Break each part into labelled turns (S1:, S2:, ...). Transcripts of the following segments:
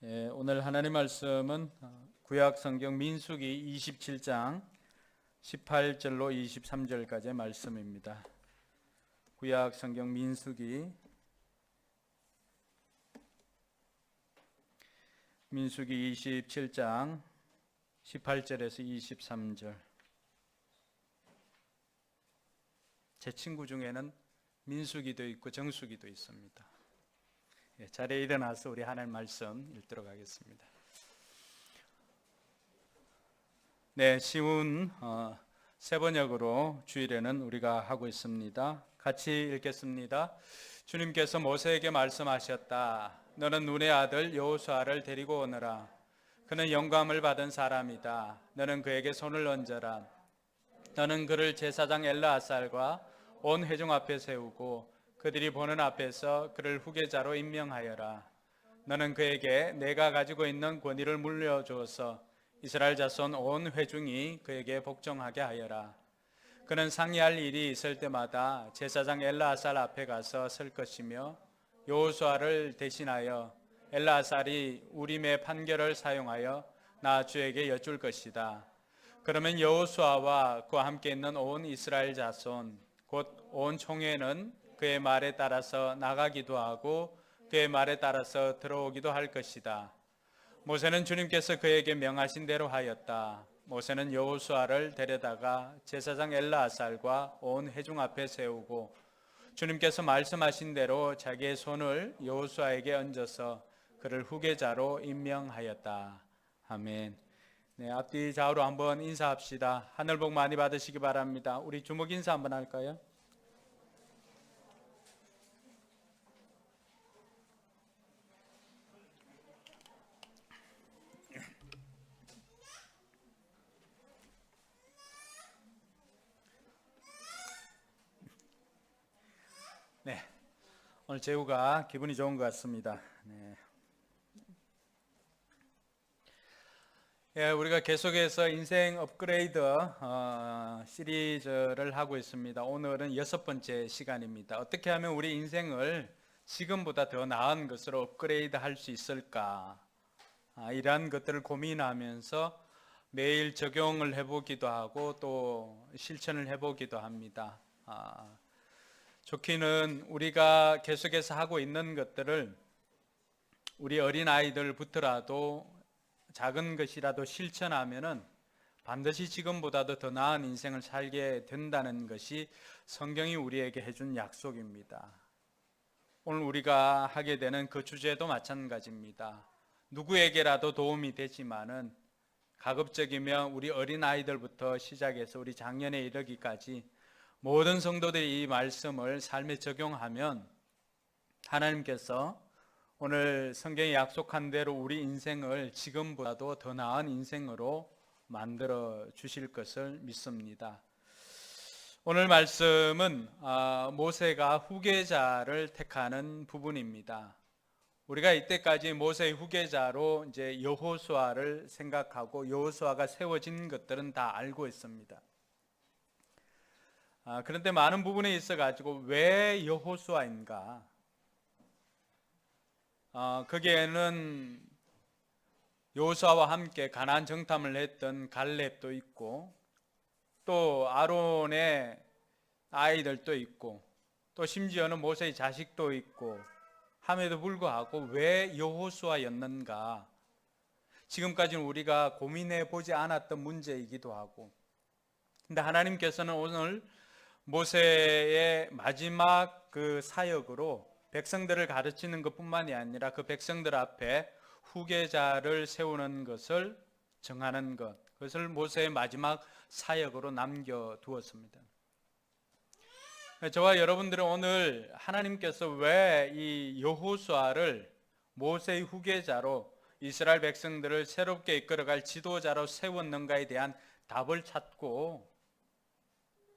S1: 오늘 하나님 말씀은 구약 성경 민수기 27장 18절로 23절까지의 말씀입니다. 구약 성경 민수기 27장 18절에서 23절. 제 친구 중에는 민수기도 있고 정수기도 있습니다. 자리에 일어나서 우리 하나님 말씀 읽도록 하겠습니다. 네, 쉬운 세 번역으로 주일에는 우리가 하고 있습니다. 같이 읽겠습니다. 주님께서 모세에게 말씀하셨다. 너는 눈의 아들 여호수아를 데리고 오너라. 그는 영감을 받은 사람이다. 너는 그에게 손을 얹어라. 너는 그를 제사장 엘르아살과 온 회중 앞에 세우고 그들이 보는 앞에서 그를 후계자로 임명하여라. 너는 그에게 내가 가지고 있는 권위를 물려주어서 이스라엘 자손 온 회중이 그에게 복종하게 하여라. 그는 상의할 일이 있을 때마다 제사장 엘르아살 앞에 가서 설 것이며 여호수아를 대신하여 엘르아살이 우림의 판결을 사용하여 나 주에게 여쭐 것이다. 그러면 여호수아와 그와 함께 있는 온 이스라엘 자손 곧 온 총회는 그의 말에 따라서 나가기도 하고 그의 말에 따라서 들어오기도 할 것이다. 모세는 주님께서 그에게 명하신 대로 하였다. 모세는 여호수아를 데려다가 제사장 엘르아살과 온 회중 앞에 세우고 주님께서 말씀하신 대로 자기의 손을 여호수아에게 얹어서 그를 후계자로 임명하였다. 아멘. 네, 앞뒤 좌우로 한번 인사합시다. 하늘 복 많이 받으시기 바랍니다. 우리 주목 인사 한번 할까요? 네, 오늘 재우가 기분이 좋은 것 같습니다. 네. 우리가 계속해서 인생 업그레이드 시리즈를 하고 있습니다. 오늘은 6번째 시간입니다. 어떻게 하면 우리 인생을 지금보다 더 나은 것으로 업그레이드 할 수 있을까? 이러한 것들을 고민하면서 매일 적용을 해보기도 하고 또 실천을 해보기도 합니다. 좋기는 우리가 계속해서 하고 있는 것들을 우리 어린아이들부터라도 작은 것이라도 실천하면은 반드시 지금보다도 더 나은 인생을 살게 된다는 것이 성경이 우리에게 해준 약속입니다. 오늘 우리가 하게 되는 그 주제도 마찬가지입니다. 누구에게라도 도움이 되지만은 가급적이면 우리 어린아이들부터 시작해서 우리 장년에 이르기까지 모든 성도들이 이 말씀을 삶에 적용하면 하나님께서 오늘 성경이 약속한 대로 우리 인생을 지금보다도 더 나은 인생으로 만들어 주실 것을 믿습니다. 오늘 말씀은 모세가 후계자를 택하는 부분입니다. 우리가 이때까지 모세의 후계자로 이제 여호수아를 생각하고 여호수아가 세워진 것들은 다 알고 있습니다. 그런데 많은 부분에 있어 가지고 왜 여호수아인가? 거기에는 여호수아와 함께 가나안 정탐을 했던 갈렙도 있고 또 아론의 아이들도 있고 또 심지어는 모세의 자식도 있고 함에도 불구하고 왜 여호수아였는가? 지금까지는 우리가 고민해 보지 않았던 문제이기도 하고, 근데 하나님께서는 오늘 모세의 마지막 그 사역으로 백성들을 가르치는 것뿐만이 아니라 그 백성들 앞에 후계자를 세우는 것을 정하는 것, 그것을 모세의 마지막 사역으로 남겨두었습니다. 저와 여러분들은 오늘 하나님께서 왜 이 여호수아를 모세의 후계자로 이스라엘 백성들을 새롭게 이끌어갈 지도자로 세웠는가에 대한 답을 찾고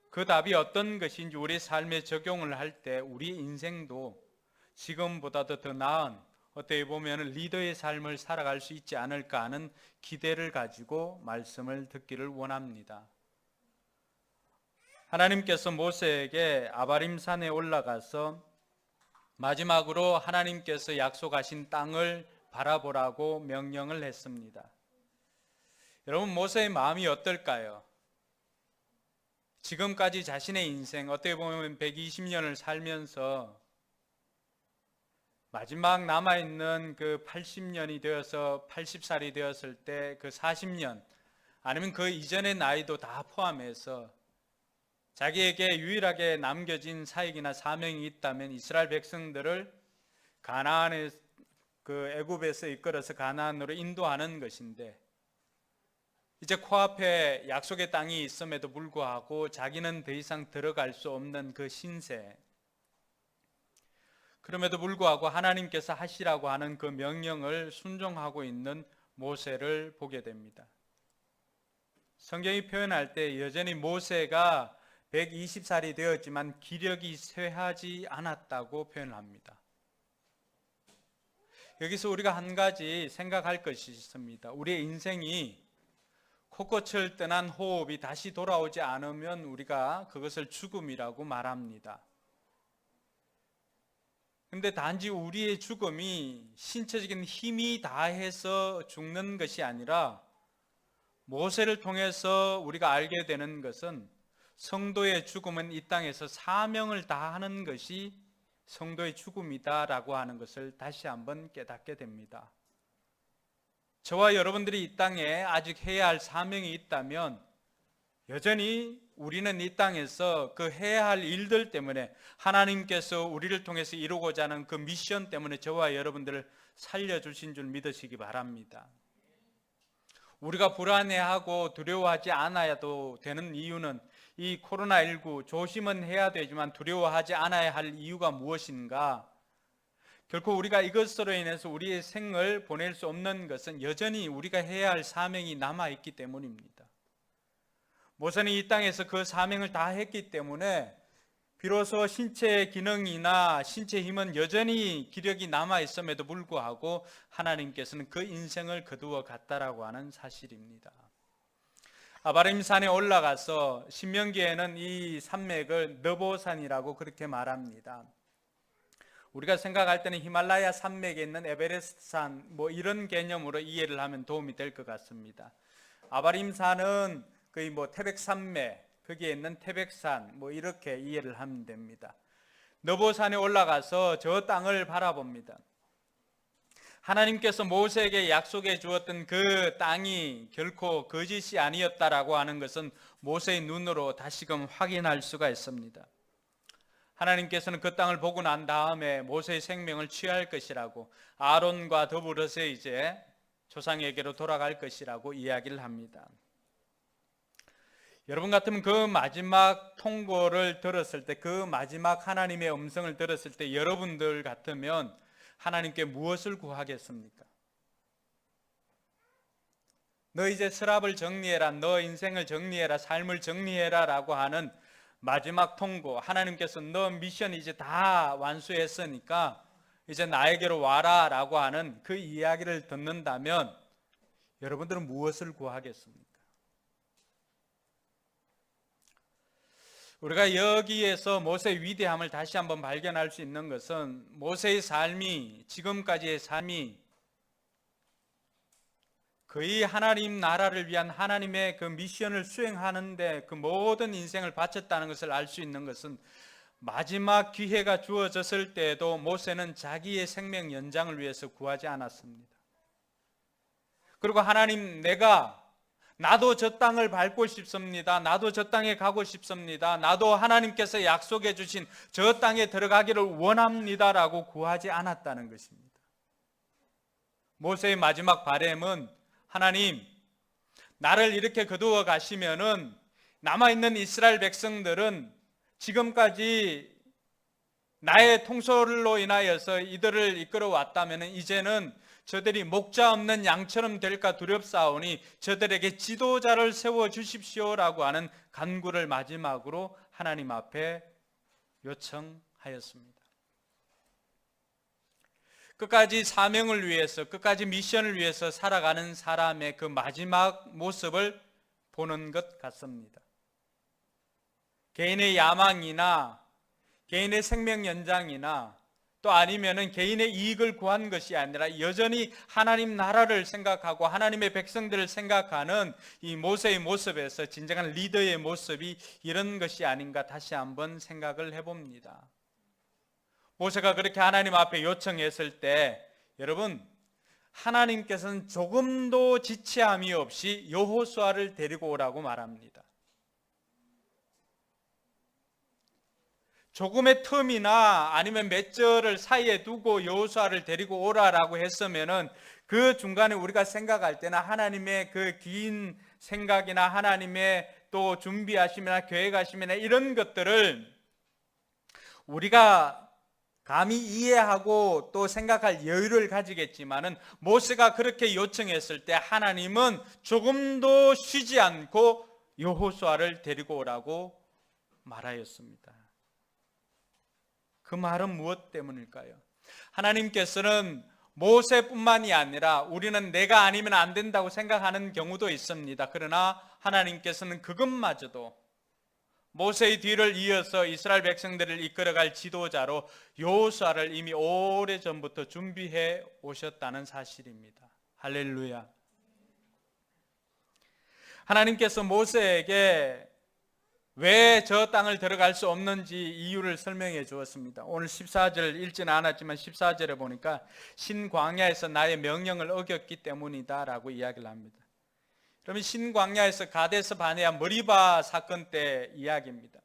S1: 그 답이 어떤 것인지 우리 삶에 적용을 할 때 우리 인생도 지금보다도 더 나은 어떻게 보면 리더의 삶을 살아갈 수 있지 않을까 하는 기대를 가지고 말씀을 듣기를 원합니다. 하나님께서 모세에게 아바림 산에 올라가서 마지막으로 하나님께서 약속하신 땅을 바라보라고 명령을 했습니다. 여러분, 모세의 마음이 어떨까요? 지금까지 자신의 인생, 어떻게 보면 120년을 살면서 마지막 남아있는 그 80년이 되어서 80살이 되었을 때 그 40년, 아니면 그 이전의 나이도 다 포함해서 자기에게 유일하게 남겨진 사역이나 사명이 있다면 이스라엘 백성들을 가나안의 그 애굽에서 이끌어서 가나안으로 인도하는 것인데, 이제 코앞에 약속의 땅이 있음에도 불구하고 자기는 더 이상 들어갈 수 없는 그 신세, 그럼에도 불구하고 하나님께서 하시라고 하는 그 명령을 순종하고 있는 모세를 보게 됩니다. 성경이 표현할 때 여전히 모세가 120살이 되었지만 기력이 쇠하지 않았다고 표현합니다. 여기서 우리가 한 가지 생각할 것이 있습니다. 우리의 인생이 코끝을 떠난 호흡이 다시 돌아오지 않으면 우리가 그것을 죽음이라고 말합니다. 근데 단지 우리의 죽음이 신체적인 힘이 다해서 죽는 것이 아니라 모세를 통해서 우리가 알게 되는 것은 성도의 죽음은 이 땅에서 사명을 다하는 것이 성도의 죽음이다라고 하는 것을 다시 한번 깨닫게 됩니다. 저와 여러분들이 이 땅에 아직 해야 할 사명이 있다면 여전히 우리는 이 땅에서 그 해야 할 일들 때문에, 하나님께서 우리를 통해서 이루고자 하는 그 미션 때문에 저와 여러분들을 살려주신 줄 믿으시기 바랍니다. 우리가 불안해하고 두려워하지 않아도 되는 이유는 이 코로나19 조심은 해야 되지만 두려워하지 않아야 할 이유가 무엇인가? 결코 우리가 이것으로 인해서 우리의 생을 보낼 수 없는 것은 여전히 우리가 해야 할 사명이 남아있기 때문입니다. 모세는 이 땅에서 그 사명을 다 했기 때문에 비로소 신체의 기능이나 신체의 힘은 여전히 기력이 남아있음에도 불구하고 하나님께서는 그 인생을 거두어 갔다라고 하는 사실입니다. 아바림 산에 올라가서 신명기에는 이 산맥을 느보산이라고 그렇게 말합니다. 우리가 생각할 때는 히말라야 산맥에 있는 에베레스트 산, 이런 개념으로 이해를 하면 도움이 될 것 같습니다. 아바림 산은 거의 태백산맥, 거기에 있는 태백산, 이렇게 이해를 하면 됩니다. 느보산에 올라가서 저 땅을 바라봅니다. 하나님께서 모세에게 약속해 주었던 그 땅이 결코 거짓이 아니었다라고 하는 것은 모세의 눈으로 다시금 확인할 수가 있습니다. 하나님께서는 그 땅을 보고 난 다음에 모세의 생명을 취할 것이라고, 아론과 더불어서 이제 조상에게로 돌아갈 것이라고 이야기를 합니다. 여러분 같으면 그 마지막 통고를 들었을 때, 그 마지막 하나님의 음성을 들었을 때 여러분들 같으면 하나님께 무엇을 구하겠습니까? 너 이제 서랍을 정리해라, 너 인생을 정리해라, 삶을 정리해라 라고 하는 마지막 통고, 하나님께서 너 미션 이제 다 완수했으니까 이제 나에게로 와라 라고 하는 그 이야기를 듣는다면 여러분들은 무엇을 구하겠습니까? 우리가 여기에서 모세의 위대함을 다시 한번 발견할 수 있는 것은 모세의 삶이, 지금까지의 삶이 거의 하나님 나라를 위한 하나님의 그 미션을 수행하는데 그 모든 인생을 바쳤다는 것을 알 수 있는 것은, 마지막 기회가 주어졌을 때에도 모세는 자기의 생명 연장을 위해서 구하지 않았습니다. 그리고 하나님, 나도 저 땅을 밟고 싶습니다. 나도 저 땅에 가고 싶습니다. 나도 하나님께서 약속해 주신 저 땅에 들어가기를 원합니다라고 구하지 않았다는 것입니다. 모세의 마지막 바람은, 하나님, 나를 이렇게 거두어 가시면은 남아있는 이스라엘 백성들은 지금까지 나의 통솔로 인하여서 이들을 이끌어 왔다면 이제는 저들이 목자 없는 양처럼 될까 두렵사오니 저들에게 지도자를 세워 주십시오라고 하는 간구를 마지막으로 하나님 앞에 요청하였습니다. 끝까지 사명을 위해서, 끝까지 미션을 위해서 살아가는 사람의 그 마지막 모습을 보는 것 같습니다. 개인의 야망이나 개인의 생명 연장이나 또 아니면은 개인의 이익을 구한 것이 아니라 여전히 하나님 나라를 생각하고 하나님의 백성들을 생각하는 이 모세의 모습에서 진정한 리더의 모습이 이런 것이 아닌가 다시 한번 생각을 해봅니다. 모세가 그렇게 하나님 앞에 요청했을 때 여러분, 하나님께서는 조금도 지체함이 없이 여호수아를 데리고 오라고 말합니다. 조금의 틈이나 아니면 몇 절을 사이에 두고 여호수아를 데리고 오라라고 했으면은 그 중간에 우리가 생각할 때나 하나님의 그 긴 생각이나 하나님의 또 준비하심이나 계획하심이나 이런 것들을 우리가 감히 이해하고 또 생각할 여유를 가지겠지만은 모세가 그렇게 요청했을 때 하나님은 조금도 쉬지 않고 여호수아를 데리고 오라고 말하였습니다. 그 말은 무엇 때문일까요? 하나님께서는 모세뿐만이 아니라 우리는 내가 아니면 안 된다고 생각하는 경우도 있습니다. 그러나 하나님께서는 그것마저도 모세의 뒤를 이어서 이스라엘 백성들을 이끌어갈 지도자로 여호수아를 이미 오래전부터 준비해 오셨다는 사실입니다. 할렐루야. 하나님께서 모세에게 왜 저 땅을 들어갈 수 없는지 이유를 설명해 주었습니다. 오늘 14절 읽지는 않았지만 14절에 보니까 신광야에서 나의 명령을 어겼기 때문이다 라고 이야기를 합니다. 그러면 신광야에서 가데스 바네아 머리바 사건 때 이야기입니다.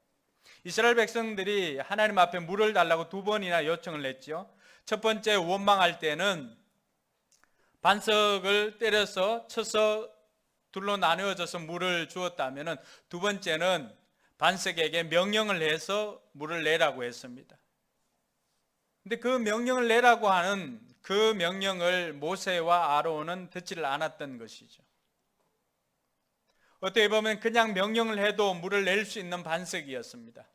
S1: 이스라엘 백성들이 하나님 앞에 물을 달라고 2번이나 요청을 했죠. 첫 번째 원망할 때는 반석을 때려서 쳐서 둘로 나누어져서 물을 주었다면 두 번째는 반석에게 명령을 해서 물을 내라고 했습니다. 근데 그 명령을 내라고 하는 그 명령을 모세와 아론은 듣지를 않았던 것이죠. 어떻게 보면 그냥 명령을 해도 물을 낼 수 있는 반석이었습니다.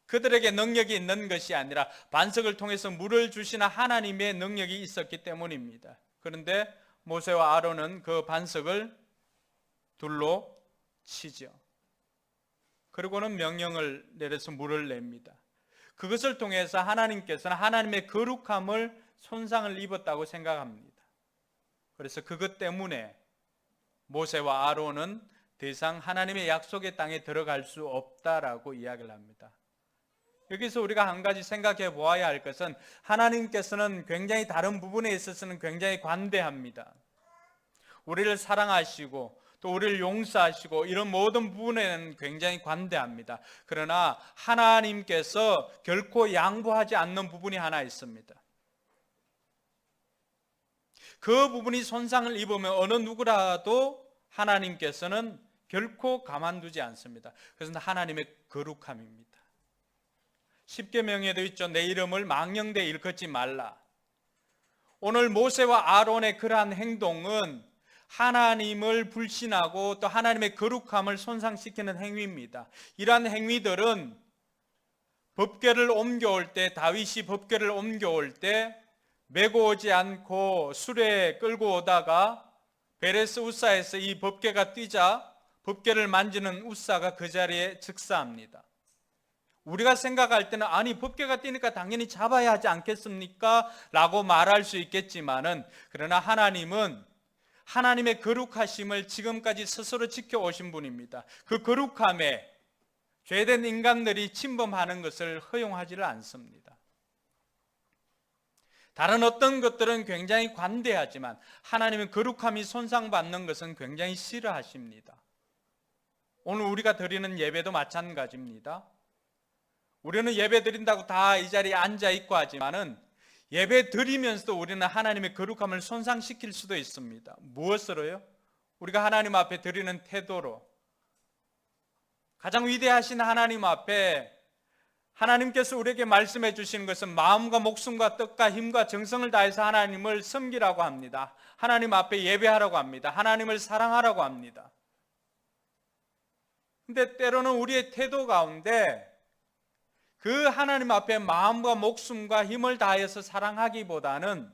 S1: 그들에게 능력이 있는 것이 아니라 반석을 통해서 물을 주시는 하나님의 능력이 있었기 때문입니다. 그런데 모세와 아론은 그 반석을 둘로 치죠. 그리고는 명령을 내려서 물을 냅니다. 그것을 통해서 하나님께서는 하나님의 거룩함을 손상을 입었다고 생각합니다. 그래서 그것 때문에 모세와 아론은 더 이상 하나님의 약속의 땅에 들어갈 수 없다라고 이야기를 합니다. 여기서 우리가 한 가지 생각해 보아야 할 것은 하나님께서는 굉장히 다른 부분에 있어서는 굉장히 관대합니다. 우리를 사랑하시고 또 우리를 용서하시고 이런 모든 부분에는 굉장히 관대합니다. 그러나 하나님께서 결코 양보하지 않는 부분이 하나 있습니다. 그 부분이 손상을 입으면 어느 누구라도 하나님께서는 결코 가만두지 않습니다. 그것은 하나님의 거룩함입니다. 십계명에도 있죠. 내 이름을 망령되이 일컫지 말라. 오늘 모세와 아론의 그러한 행동은 하나님을 불신하고 또 하나님의 거룩함을 손상시키는 행위입니다. 이러한 행위들은 법궤를 옮겨올 때, 다윗이 법궤를 옮겨올 때 메고 오지 않고 수레에 끌고 오다가 베레스 우사에서 이 법궤가 뛰자 법궤를 만지는 우사가 그 자리에 즉사합니다. 우리가 생각할 때는 아니 법궤가 뛰니까 당연히 잡아야 하지 않겠습니까? 라고 말할 수 있겠지만은 그러나 하나님은 하나님의 거룩하심을 지금까지 스스로 지켜오신 분입니다. 그 거룩함에 죄된 인간들이 침범하는 것을 허용하지를 않습니다. 다른 어떤 것들은 굉장히 관대하지만 하나님의 거룩함이 손상받는 것은 굉장히 싫어하십니다. 오늘 우리가 드리는 예배도 마찬가지입니다. 우리는 예배 드린다고 다 이 자리에 앉아 있고 하지만은 예배 드리면서도 우리는 하나님의 거룩함을 손상시킬 수도 있습니다. 무엇으로요? 우리가 하나님 앞에 드리는 태도로. 가장 위대하신 하나님 앞에 하나님께서 우리에게 말씀해 주시는 것은 마음과 목숨과 뜻과 힘과 정성을 다해서 하나님을 섬기라고 합니다. 하나님 앞에 예배하라고 합니다. 하나님을 사랑하라고 합니다. 근데 때로는 우리의 태도 가운데 그 하나님 앞에 마음과 목숨과 힘을 다해서 사랑하기보다는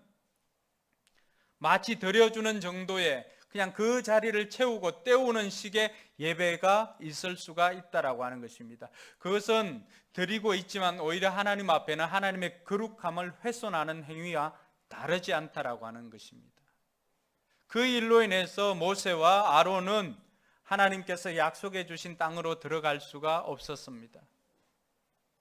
S1: 마치 드려주는 정도의 그냥 그 자리를 채우고 때우는 식의 예배가 있을 수가 있다라고 하는 것입니다. 그것은 드리고 있지만 오히려 하나님 앞에는 하나님의 거룩함을 훼손하는 행위와 다르지 않다라고 하는 것입니다. 그 일로 인해서 모세와 아론은 하나님께서 약속해 주신 땅으로 들어갈 수가 없었습니다.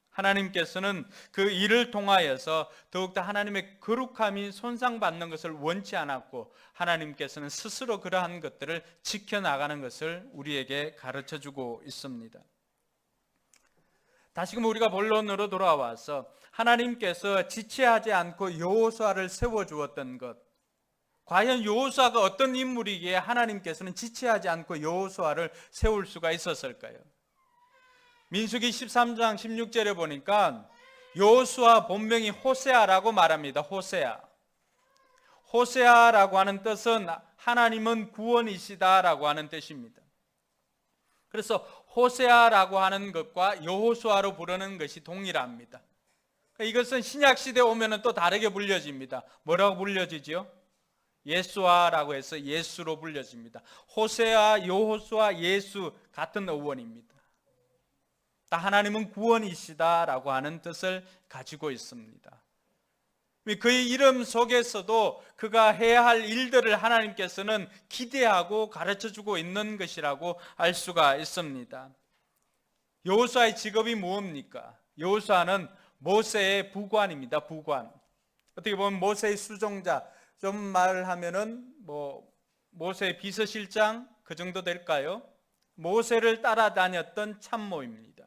S1: 하나님께서는 그 일을 통하여서 더욱더 하나님의 거룩함이 손상받는 것을 원치 않았고, 하나님께서는 스스로 그러한 것들을 지켜나가는 것을 우리에게 가르쳐주고 있습니다. 다시금 우리가 본론으로 돌아와서 하나님께서 지체하지 않고 여호수아를 세워주었던 것, 과연 여호수아가 어떤 인물이기에 하나님께서는 지체하지 않고 여호수아를 세울 수가 있었을까요? 민수기 13장 16절에 보니까 여호수아 본명이 호세아라고 말합니다. 호세아라고 하는 뜻은 하나님은 구원이시다라고 하는 뜻입니다. 그래서 호세아라고 하는 것과 여호수아로 부르는 것이 동일합니다. 이것은 신약시대에 오면 또 다르게 불려집니다. 뭐라고 불려지죠? 예수아라고 해서 예수로 불려집니다. 호세아, 여호수아, 예수 같은 어원입니다. 하나님은 구원이시다라고 하는 뜻을 가지고 있습니다. 그의 이름 속에서도 그가 해야 할 일들을 하나님께서는 기대하고 가르쳐주고 있는 것이라고 알 수가 있습니다. 여호수아의 직업이 무엇입니까? 여호수아는 모세의 부관입니다. 부관. 어떻게 보면 모세의 수종자, 좀 말을 하면은 모세의 비서실장 그 정도 될까요? 모세를 따라다녔던 참모입니다.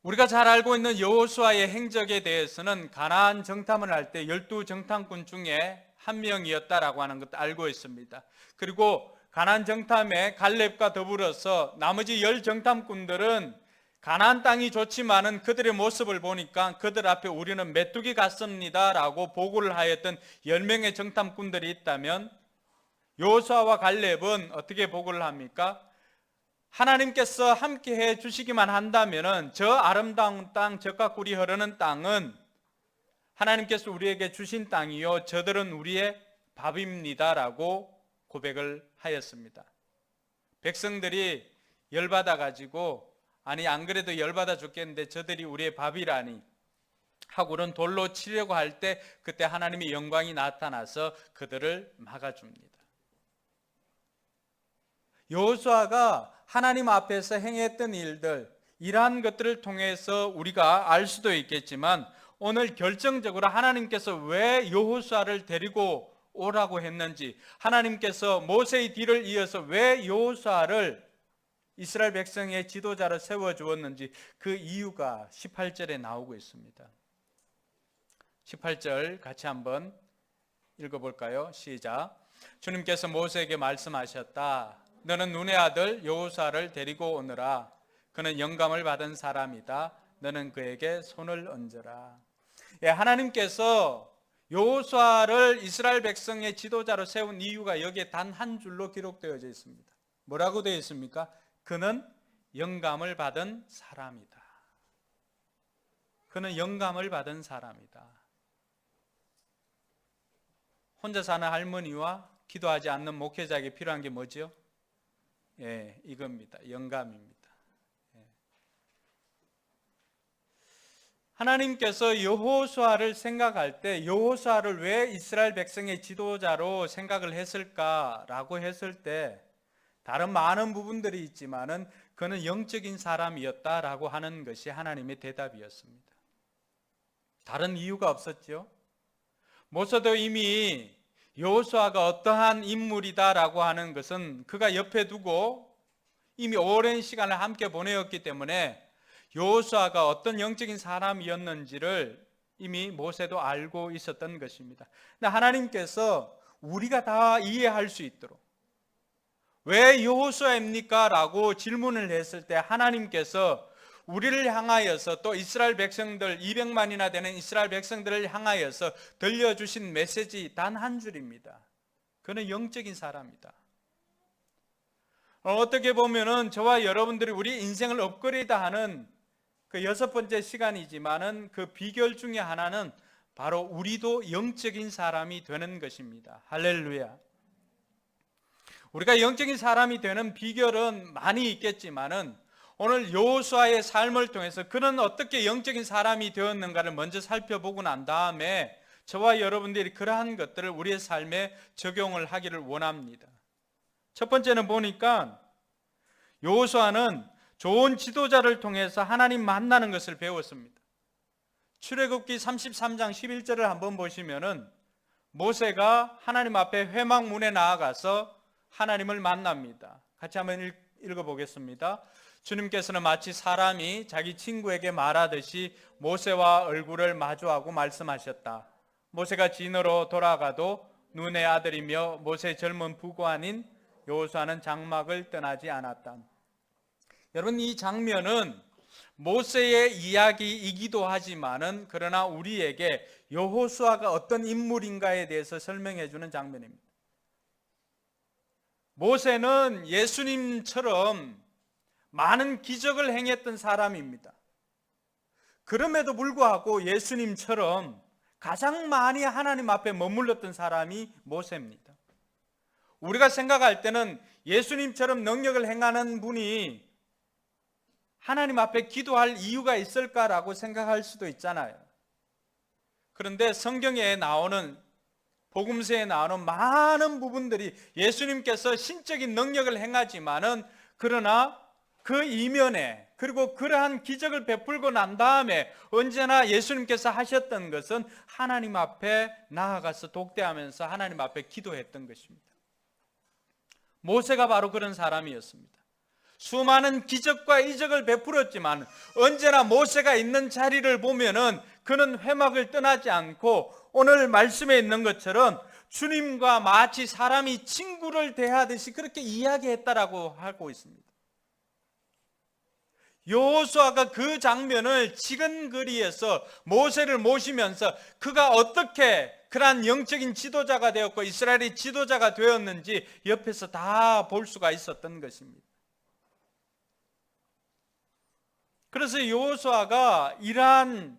S1: 우리가 잘 알고 있는 여호수아의 행적에 대해서는 가나안 정탐을 할 때 12정탐꾼 중에 한 명이었다라고 하는 것도 알고 있습니다. 그리고 가나안 정탐에 갈렙과 더불어서 나머지 10정탐꾼들은 가나안 땅이 좋지만은 그들의 모습을 보니까 그들 앞에 우리는 메뚜기 같습니다라고 보고를 하였던 10명의 정탐꾼들이 있다면, 여호수아와 갈렙은 어떻게 보고를 합니까? 하나님께서 함께 해 주시기만 한다면은 저 아름다운 땅, 젖과 꿀이 흐르는 땅은 하나님께서 우리에게 주신 땅이요, 저들은 우리의 밥입니다라고 고백을 하였습니다. 백성들이 열받아 가지고, 아니 안 그래도 열받아 죽겠는데 저들이 우리의 밥이라니 하고는 돌로 치려고 할 때 그때 하나님의 영광이 나타나서 그들을 막아줍니다. 여호수아가 하나님 앞에서 행했던 일들, 이러한 것들을 통해서 우리가 알 수도 있겠지만, 오늘 결정적으로 하나님께서 왜 여호수아를 데리고 오라고 했는지, 하나님께서 모세의 뒤를 이어서 왜 여호수아를 이스라엘 백성의 지도자로 세워주었는지 그 이유가 18절에 나오고 있습니다. 18절 같이 한번 읽어볼까요? 시작. 주님께서 모세에게 말씀하셨다. 너는 눈의 아들 여호수아를 데리고 오너라. 그는 영감을 받은 사람이다. 너는 그에게 손을 얹어라. 하나님께서 여호수아를 이스라엘 백성의 지도자로 세운 이유가 여기에 단 한 줄로 기록되어져 있습니다. 뭐라고 되어 있습니까? 그는 영감을 받은 사람이다. 그는 영감을 받은 사람이다. 혼자 사는 할머니와 기도하지 않는 목회자에게 필요한 게 뭐죠? 이겁니다. 영감입니다. 하나님께서 여호수아를 생각할 때 여호수아를 왜 이스라엘 백성의 지도자로 생각을 했을까라고 했을 때 다른 많은 부분들이 있지만은 그는 영적인 사람이었다라고 하는 것이 하나님의 대답이었습니다. 다른 이유가 없었죠. 모세도 이미 여호수아가 어떠한 인물이다라고 하는 것은 그가 옆에 두고 이미 오랜 시간을 함께 보내었기 때문에 여호수아가 어떤 영적인 사람이었는지를 이미 모세도 알고 있었던 것입니다. 근데 하나님께서 우리가 다 이해할 수 있도록 왜 여호수아입니까? 라고 질문을 했을 때 하나님께서 우리를 향하여서 또 이스라엘 백성들 200만이나 되는 이스라엘 백성들을 향하여서 들려주신 메시지 단 한 줄입니다. 그는 영적인 사람이다. 어떻게 보면은 저와 여러분들이 우리 인생을 업그레이드하는 그 6번째 시간이지만은 그 비결 중에 하나는 바로 우리도 영적인 사람이 되는 것입니다. 할렐루야. 우리가 영적인 사람이 되는 비결은 많이 있겠지만은 오늘 여호수아의 삶을 통해서 그는 어떻게 영적인 사람이 되었는가를 먼저 살펴보고 난 다음에 저와 여러분들이 그러한 것들을 우리의 삶에 적용을 하기를 원합니다. 첫 번째는 보니까 여호수아는 좋은 지도자를 통해서 하나님 만나는 것을 배웠습니다. 출애굽기 33장 11절을 한번 보시면은 모세가 하나님 앞에 회막문에 나아가서 하나님을 만납니다. 같이 한번 읽어보겠습니다. 주님께서는 마치 사람이 자기 친구에게 말하듯이 모세와 얼굴을 마주하고 말씀하셨다. 모세가 진으로 돌아가도 눈의 아들이며 모세의 젊은 부관인 여호수아는 장막을 떠나지 않았다. 여러분, 이 장면은 모세의 이야기이기도 하지만은 그러나 우리에게 여호수아가 어떤 인물인가에 대해서 설명해 주는 장면입니다. 모세는 예수님처럼 많은 기적을 행했던 사람입니다. 그럼에도 불구하고 예수님처럼 가장 많이 하나님 앞에 머물렀던 사람이 모세입니다. 우리가 생각할 때는 예수님처럼 능력을 행하는 분이 하나님 앞에 기도할 이유가 있을까라고 생각할 수도 있잖아요. 그런데 성경에 나오는, 복음서에 나오는 많은 부분들이 예수님께서 신적인 능력을 행하지만은 그러나 그 이면에, 그리고 그러한 기적을 베풀고 난 다음에 언제나 예수님께서 하셨던 것은 하나님 앞에 나아가서 독대하면서 하나님 앞에 기도했던 것입니다. 모세가 바로 그런 사람이었습니다. 수많은 기적과 이적을 베풀었지만 언제나 모세가 있는 자리를 보면은 그는 회막을 떠나지 않고 오늘 말씀에 있는 것처럼 주님과 마치 사람이 친구를 대하듯이 그렇게 이야기했다라고 하고 있습니다. 여호수아가 그 장면을 지근거리에서 모세를 모시면서 그가 어떻게 그러한 영적인 지도자가 되었고 이스라엘의 지도자가 되었는지 옆에서 다 볼 수가 있었던 것입니다. 그래서 여호수아가 이러한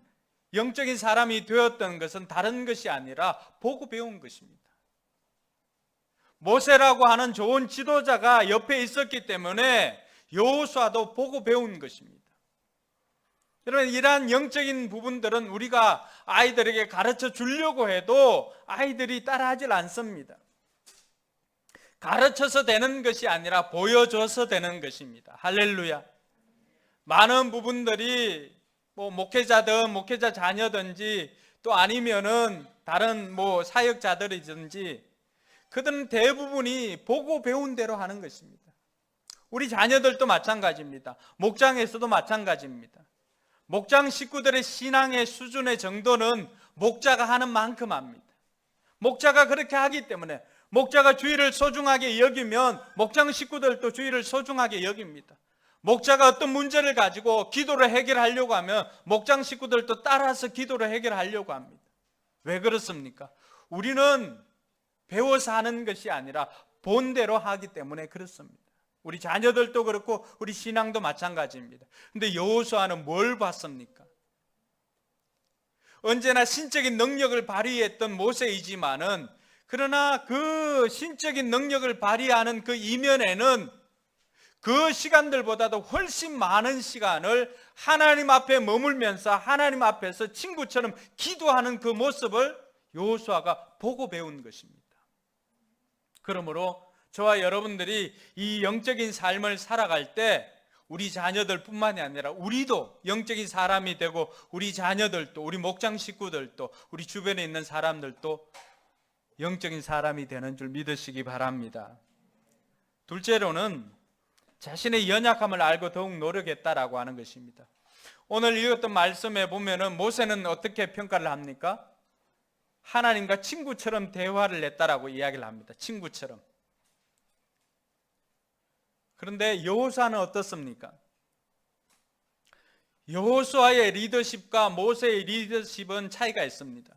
S1: 영적인 사람이 되었던 것은 다른 것이 아니라 보고 배운 것입니다. 모세라고 하는 좋은 지도자가 옆에 있었기 때문에 여호수아도 보고 배운 것입니다. 여러분, 이러한 영적인 부분들은 우리가 아이들에게 가르쳐 주려고 해도 아이들이 따라하질 않습니다. 가르쳐서 되는 것이 아니라 보여줘서 되는 것입니다. 할렐루야. 많은 부분들이 목회자든 목회자 자녀든지 또 아니면은 다른 사역자들이든지 그들은 대부분이 보고 배운 대로 하는 것입니다. 우리 자녀들도 마찬가지입니다. 목장에서도 마찬가지입니다. 목장 식구들의 신앙의 수준의 정도는 목자가 하는 만큼 합니다. 목자가 그렇게 하기 때문에 목자가 주의를 소중하게 여기면 목장 식구들도 주의를 소중하게 여깁니다. 목자가 어떤 문제를 가지고 기도를 해결하려고 하면 목장 식구들도 따라서 기도를 해결하려고 합니다. 왜 그렇습니까? 우리는 배워서 하는 것이 아니라 본대로 하기 때문에 그렇습니다. 우리 자녀들도 그렇고 우리 신앙도 마찬가지입니다. 그런데 여호수아는 뭘 봤습니까? 언제나 신적인 능력을 발휘했던 모세이지만은 그러나 그 신적인 능력을 발휘하는 그 이면에는 그 시간들보다도 훨씬 많은 시간을 하나님 앞에 머물면서 하나님 앞에서 친구처럼 기도하는 그 모습을 여호수아가 보고 배운 것입니다. 그러므로 저와 여러분들이 이 영적인 삶을 살아갈 때 우리 자녀들뿐만이 아니라 우리도 영적인 사람이 되고 우리 자녀들도 우리 목장 식구들도 우리 주변에 있는 사람들도 영적인 사람이 되는 줄 믿으시기 바랍니다. 둘째로는 자신의 연약함을 알고 더욱 노력했다라고 하는 것입니다. 오늘 읽었던 말씀에 보면은 모세는 어떻게 평가를 합니까? 하나님과 친구처럼 대화를 했다라고 이야기를 합니다. 친구처럼. 그런데 여호수아는 어떻습니까? 여호수아의 리더십과 모세의 리더십은 차이가 있습니다.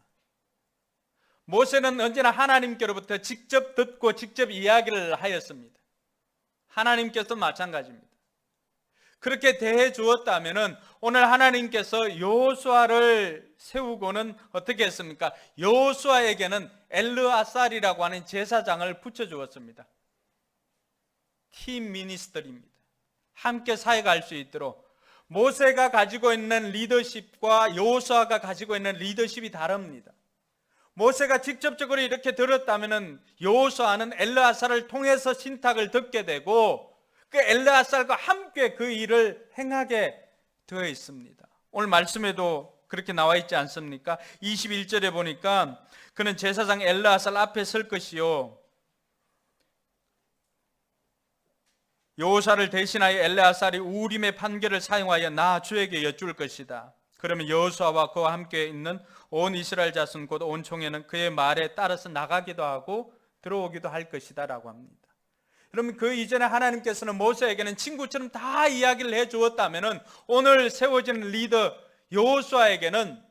S1: 모세는 언제나 하나님께로부터 직접 듣고 직접 이야기를 하였습니다. 하나님께서도 마찬가지입니다. 그렇게 대해 주었다면은 오늘 하나님께서 여호수아를 세우고는 어떻게 했습니까? 여호수아에게는 엘르아살이라고 하는 제사장을 붙여 주었습니다. 팀 미니스터리입니다. 함께 사역할 수 있도록. 모세가 가지고 있는 리더십과 여호수아가 가지고 있는 리더십이 다릅니다. 모세가 직접적으로 이렇게 들었다면은 여호수아는 엘르아살을 통해서 신탁을 듣게 되고 그 엘르아살과 함께 그 일을 행하게 되어 있습니다. 오늘 말씀에도 그렇게 나와 있지 않습니까? 21절에 보니까 그는 제사장 엘르아살 앞에 설 것이요 여호수아를 대신하여 엘르아살이 우림의 판결을 사용하여 나 주에게 여쭐 것이다. 그러면 여호수아와 그와 함께 있는 온 이스라엘 자손 곧 온 총회는 그의 말에 따라서 나가기도 하고 들어오기도 할 것이다 라고 합니다. 그러면 그 이전에 하나님께서는 모세에게는 친구처럼 다 이야기를 해 주었다면 오늘 세워지는 리더 여호수아에게는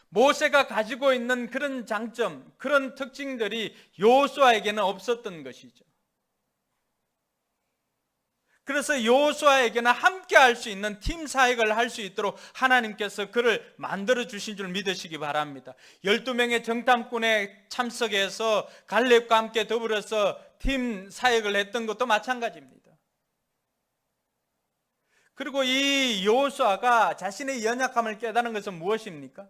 S1: 모세가 가지고 있는 그런 장점, 그런 특징들이 여호수아에게는 없었던 것이죠. 그래서 여호수아에게는 함께 할 수 있는 팀 사역을 할 수 있도록 하나님께서 그를 만들어 주신 줄 믿으시기 바랍니다. 12명의 정탐꾼에 참석해서 갈렙과 함께 더불어서 팀 사역을 했던 것도 마찬가지입니다. 그리고 이 여호수아가 자신의 연약함을 깨달은 것은 무엇입니까?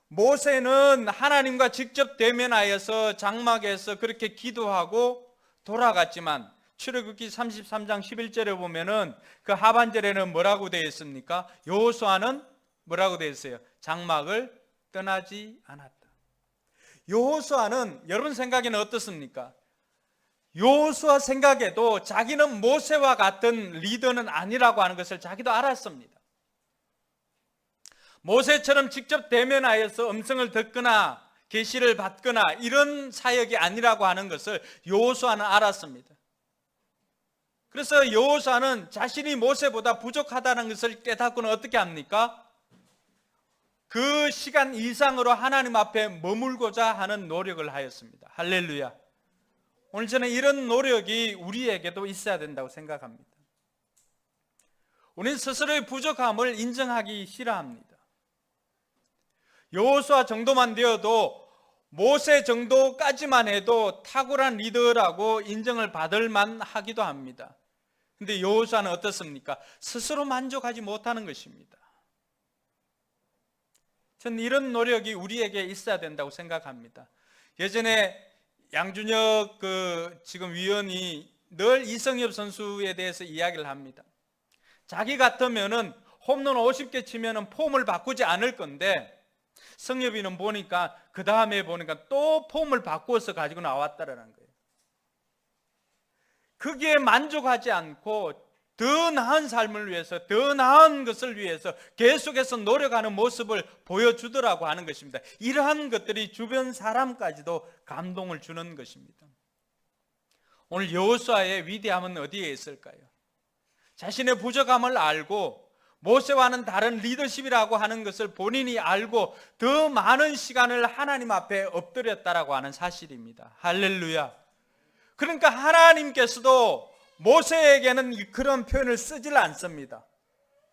S1: 모세는 하나님과 직접 대면하여서 장막에서 그렇게 기도하고 돌아갔지만 출애굽기 33장 11절에 보면은 그 하반절에는 뭐라고 되어 있습니까? 여호수아는 뭐라고 되어 있어요? 장막을 떠나지 않았다. 여호수아는 여러분 생각에는 어떻습니까? 여호수아 생각에도 자기는 모세와 같은 리더는 아니라고 하는 것을 자기도 알았습니다. 모세처럼 직접 대면하여서 음성을 듣거나 계시를 받거나 이런 사역이 아니라고 하는 것을 여호수아는 알았습니다. 그래서 여호수아는 자신이 모세보다 부족하다는 것을 깨닫고는 어떻게 합니까? 그 시간 이상으로 하나님 앞에 머물고자 하는 노력을 하였습니다. 할렐루야. 오늘 저는 이런 노력이 우리에게도 있어야 된다고 생각합니다. 우리는 스스로의 부족함을 인정하기 싫어합니다. 여호수아 정도만 되어도 모세 정도까지만 해도 탁월한 리더라고 인정을 받을 만하기도 합니다. 근데 여호수아는 어떻습니까? 스스로 만족하지 못하는 것입니다. 저는 이런 노력이 우리에게 있어야 된다고 생각합니다. 예전에 양준혁 지금 위원이 늘 이성엽 선수에 대해서 이야기를 합니다. 자기 같으면은 홈런 50개 치면은 폼을 바꾸지 않을 건데 성엽이는 보니까 그 다음에 보니까 또 폼을 바꾸어서 가지고 나왔다라는 거예요. 거기에 만족하지 않고 더 나은 삶을 위해서, 더 나은 것을 위해서 계속해서 노력하는 모습을 보여주더라고 하는 것입니다. 이러한 것들이 주변 사람까지도 감동을 주는 것입니다. 오늘 여호수아의 위대함은 어디에 있을까요? 자신의 부족함을 알고 모세와는 다른 리더십이라고 하는 것을 본인이 알고 더 많은 시간을 하나님 앞에 엎드렸다라고 하는 사실입니다. 할렐루야. 그러니까 하나님께서도 모세에게는 그런 표현을 쓰질 않습니다.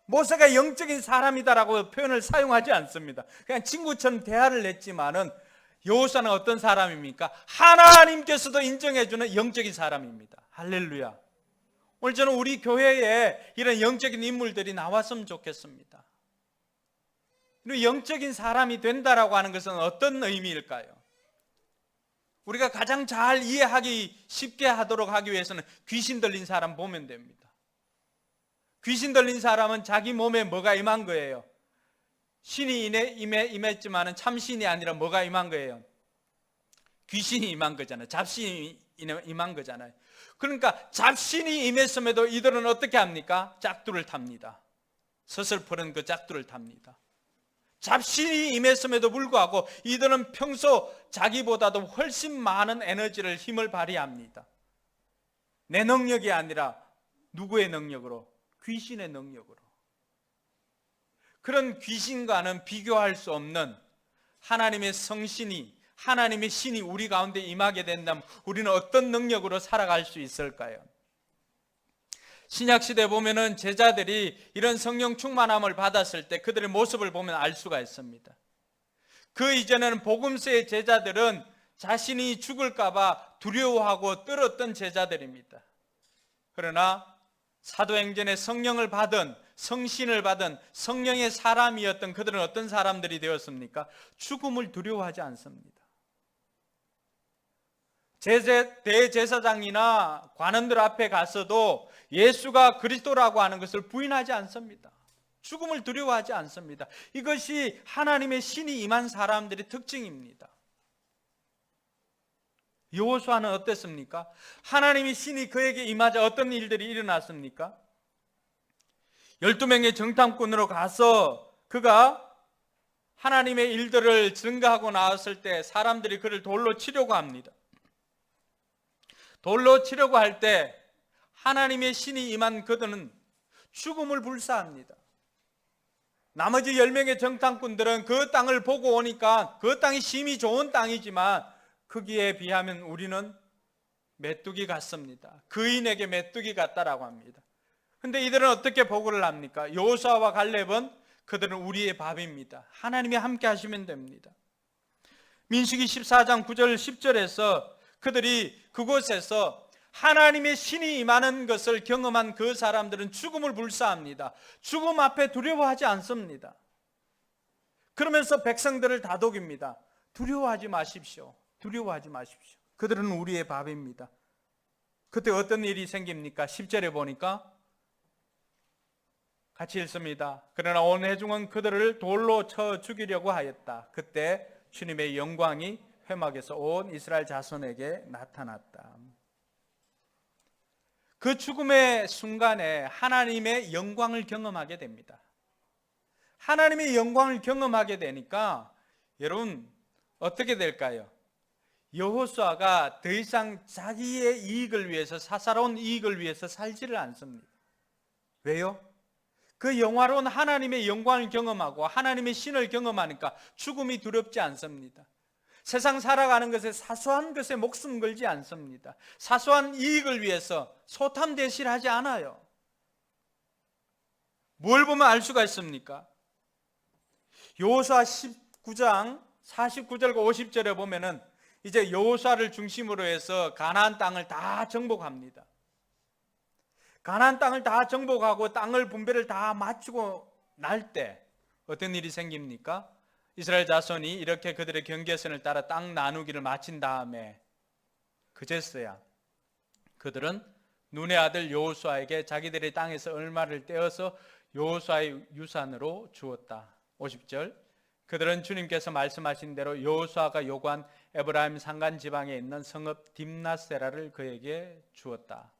S1: 모세가 영적인 사람이다라고 표현을 사용하지 않습니다. 그냥 친구처럼 대화를 했지만은 여호수아는 어떤 사람입니까? 하나님께서도 인정해주는 영적인 사람입니다. 할렐루야. 오늘 저는 우리 교회에 이런 영적인 인물들이 나왔으면 좋겠습니다. 영적인 사람이 된다라고 하는 것은 어떤 의미일까요? 우리가 가장 잘 이해하기 쉽게 하도록 하기 위해서는 귀신 들린 사람 보면 됩니다. 귀신 들린 사람은 자기 몸에 뭐가 임한 거예요? 신이 임했지만은 참 신이 아니라 뭐가 임한 거예요? 귀신이 임한 거잖아요. 잡신이 임한 거잖아요. 그러니까 잡신이 임했음에도 이들은 어떻게 합니까? 짝두를 탑니다. 서슬퍼런 그 짝두를 탑니다. 잡신이 임했음에도 불구하고 이들은 평소 자기보다도 훨씬 많은 에너지를, 힘을 발휘합니다. 내 능력이 아니라 누구의 능력으로? 귀신의 능력으로. 그런 귀신과는 비교할 수 없는 하나님의 성신이, 하나님의 신이 우리 가운데 임하게 된다면 우리는 어떤 능력으로 살아갈 수 있을까요? 신약 시대 보면은 제자들이 이런 성령 충만함을 받았을 때 그들의 모습을 보면 알 수가 있습니다. 그 이전에는 복음서의 제자들은 자신이 죽을까 봐 두려워하고 떨었던 제자들입니다. 그러나 사도행전에 성령을 받은, 성신을 받은 성령의 사람이었던 그들은 어떤 사람들이 되었습니까? 죽음을 두려워하지 않습니다. 대제사장이나 관원들 앞에 가서도 예수가 그리스도라고 하는 것을 부인하지 않습니다. 죽음을 두려워하지 않습니다. 이것이 하나님의 신이 임한 사람들의 특징입니다. 여호수아는 어땠습니까? 하나님의 신이 그에게 임하자 어떤 일들이 일어났습니까? 12명의 정탐꾼으로 가서 그가 하나님의 일들을 증거하고 나왔을 때 사람들이 그를 돌로 치려고 합니다. 돌로 치려고 할 때 하나님의 신이 임한 그들은 죽음을 불사합니다. 나머지 10명의 정탐꾼들은 그 땅을 보고 오니까 그 땅이 심히 좋은 땅이지만 크기에 비하면 우리는 메뚜기 같습니다. 그인에게 메뚜기 같다라고 합니다. 근데 이들은 어떻게 보고를 합니까? 여호수아와 갈렙은 그들은 우리의 밥입니다. 하나님이 함께 하시면 됩니다. 민수기 14장 9절 10절에서 그들이 그곳에서 하나님의 신이 임하는 것을 경험한 그 사람들은 죽음을 불사합니다. 죽음 앞에 두려워하지 않습니다. 그러면서 백성들을 다독입니다. 두려워하지 마십시오. 두려워하지 마십시오. 그들은 우리의 밥입니다. 그때 어떤 일이 생깁니까? 10절에 보니까 같이 읽습니다. 그러나 온 회중은 그들을 돌로 쳐 죽이려고 하였다. 그때 주님의 영광이 회막에서 온 이스라엘 자손에게 나타났다. 그 죽음의 순간에 하나님의 영광을 경험하게 됩니다. 하나님의 영광을 경험하게 되니까 여러분 어떻게 될까요? 여호수아가 더 이상 자기의 이익을 위해서, 사사로운 이익을 위해서 살지를 않습니다. 왜요? 그 영화로운 하나님의 영광을 경험하고 하나님의 신을 경험하니까 죽음이 두렵지 않습니다. 세상 살아가는 것에 사소한 것에 목숨 걸지 않습니다. 사소한 이익을 위해서 소탐대실하지 않아요. 뭘 보면 알 수가 있습니까? 여호수아 19장 49절과 50절에 보면은 이제 여호수아를 중심으로 해서 가나안 땅을 다 정복합니다. 가나안 땅을 다 정복하고 땅을 분배를 다 마치고 날 때 어떤 일이 생깁니까? 이스라엘 자손이 이렇게 그들의 경계선을 따라 땅 나누기를 마친 다음에 그제서야 그들은 눈의 아들 여호수아에게 자기들의 땅에서 얼마를 떼어서 여호수아의 유산으로 주었다. 50절 그들은 주님께서 말씀하신 대로 여호수아가 요구한 에브라임 산간 지방에 있는 성읍 딥나세라를 그에게 주었다.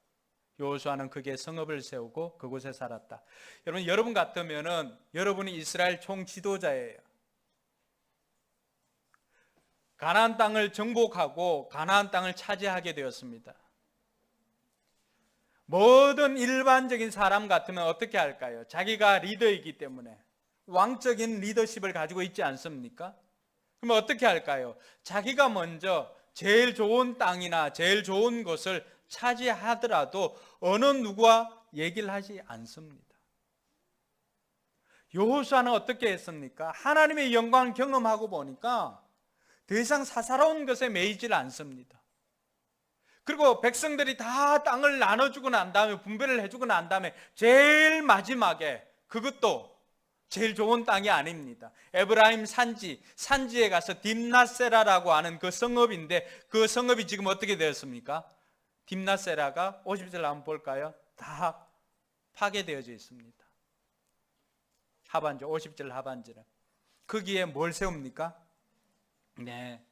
S1: 여호수아는 그게 성읍을 세우고 그곳에 살았다. 여러분 같으면은 여러분이 이스라엘 총 지도자예요. 가나안 땅을 정복하고 가나안 땅을 차지하게 되었습니다. 모든 일반적인 사람 같으면 어떻게 할까요? 자기가 리더이기 때문에 왕적인 리더십을 가지고 있지 않습니까? 그러면 어떻게 할까요? 자기가 먼저 제일 좋은 땅이나 제일 좋은 곳을 차지하더라도 어느 누구와 얘기를 하지 않습니다. 여호수아는 어떻게 했습니까? 하나님의 영광을 경험하고 보니까 더 이상 사사로운 것에 매이질 않습니다. 그리고 백성들이 다 땅을 나눠주고 난 다음에 분배를 해주고 난 다음에 제일 마지막에 그것도 제일 좋은 땅이 아닙니다. 에브라임 산지에 가서 딥나세라라고 하는 그 성읍인데 그 성읍이 지금 어떻게 되었습니까? 딥나세라가 50절 한번 볼까요? 다 파괴되어져 있습니다. 하반절 50절 하반절에 거기에 뭘 세웁니까? 네,